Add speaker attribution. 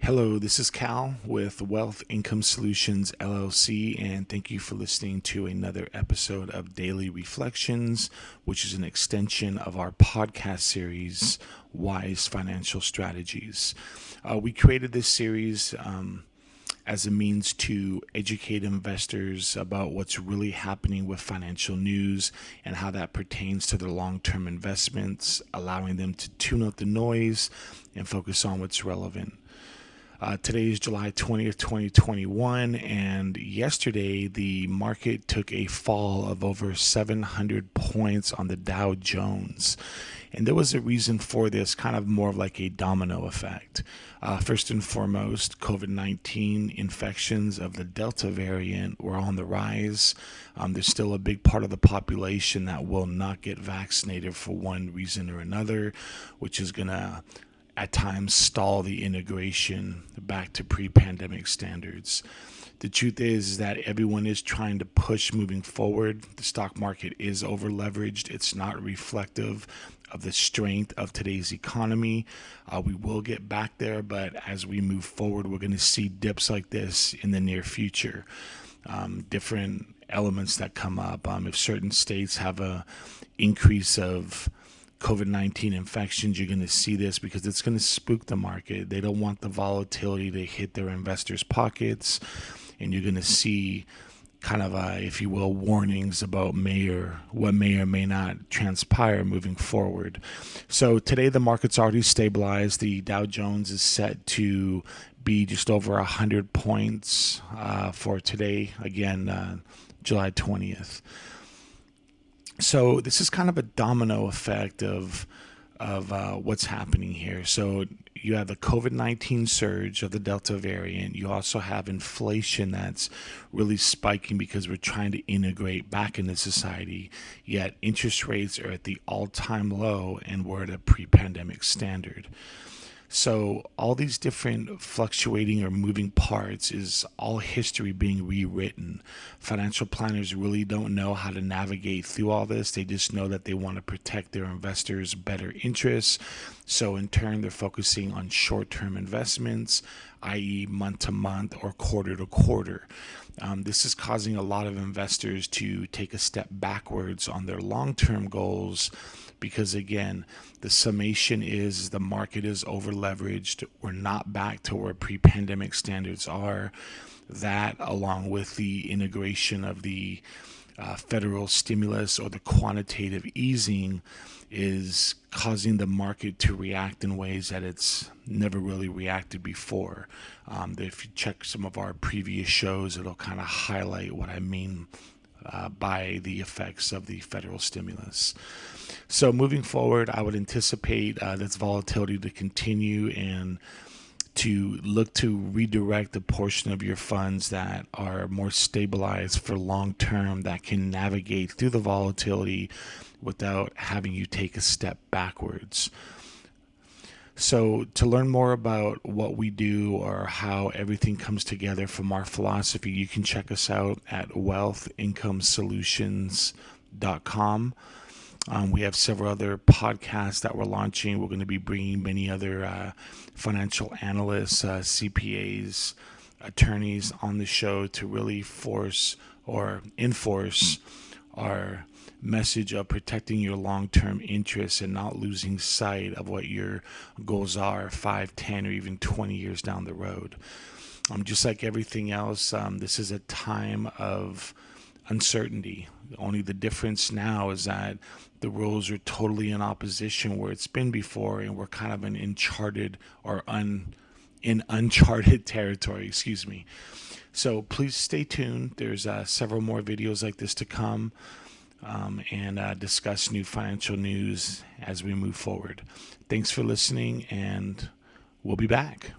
Speaker 1: Hello, this is Cal with Wealth Income Solutions LLC, and thank you for listening to another episode of Daily Reflections, which is an extension of our podcast series, Wise Financial Strategies. We created this series as a means to educate investors about what's really happening with financial news and how that pertains to their long-term investments, allowing them to tune out the noise and focus on what's relevant. Today is July 20th, 2021, and yesterday the market took a fall of over 700 points on the Dow Jones. And there was a reason for this, kind of more of like a domino effect. First and foremost, COVID-19 infections of the Delta variant were on the rise. There's still a big part of the population that will not get vaccinated for one reason or another, which is going to at times stall the integration back to pre-pandemic standards. The truth is that everyone is trying to push moving forward. The stock market is over leveraged. It's not reflective of the strength of today's economy. We will get back there, but as we move forward, we're going to see dips like this in the near future. Different elements that come up. If certain states have a increase of COVID-19 infections, you're going to see this because it's going to spook the market. They don't want the volatility to hit their investors' pockets, and you're going to see kind of, if you will, warnings about what may or may not transpire moving forward. So today the market's already stabilized. The Dow Jones is set to be just over 100 points for today, again, July 20th. So this is kind of a domino effect of what's happening here. So you have the COVID-19 surge of the Delta variant. You also have inflation that's really spiking because we're trying to integrate back into society, yet interest rates are at the all-time low and we're at a pre-pandemic standard. So all these different fluctuating or moving parts is all history being rewritten. Financial planners really don't know how to navigate through all this. They just know that they want to protect their investors' better interests. So in turn, they're focusing on short-term investments, i.e. month to month or quarter to quarter. This is causing a lot of investors to take a step backwards on their long-term goals because, again, the summation is the market is over leveraged. We're not back to where pre-pandemic standards are. That, along with the integration of the federal stimulus or the quantitative easing, is causing the market to react in ways that it's never really reacted before. If you check some of our previous shows, it'll kind of highlight what I mean by the effects of the federal stimulus. So moving forward, I would anticipate this volatility to continue and to look to redirect a portion of your funds that are more stabilized for long term, that can navigate through the volatility without having you take a step backwards. So to learn more about what we do or how everything comes together from our philosophy, you can check us out at wealthincomesolutions.com. We have several other podcasts that we're launching. We're going to be bringing many other financial analysts, CPAs, attorneys on the show to really force or enforce our message of protecting your long-term interests and not losing sight of what your goals are 5, 10, or even 20 years down the road. Just like everything else, this is a time of uncertainty. Only the difference now is that the rules are totally in opposition where it's been before, and we're kind of in uncharted territory, So please stay tuned. There's several more videos like this to come, and discuss new financial news as we move forward. Thanks for listening, and we'll be back.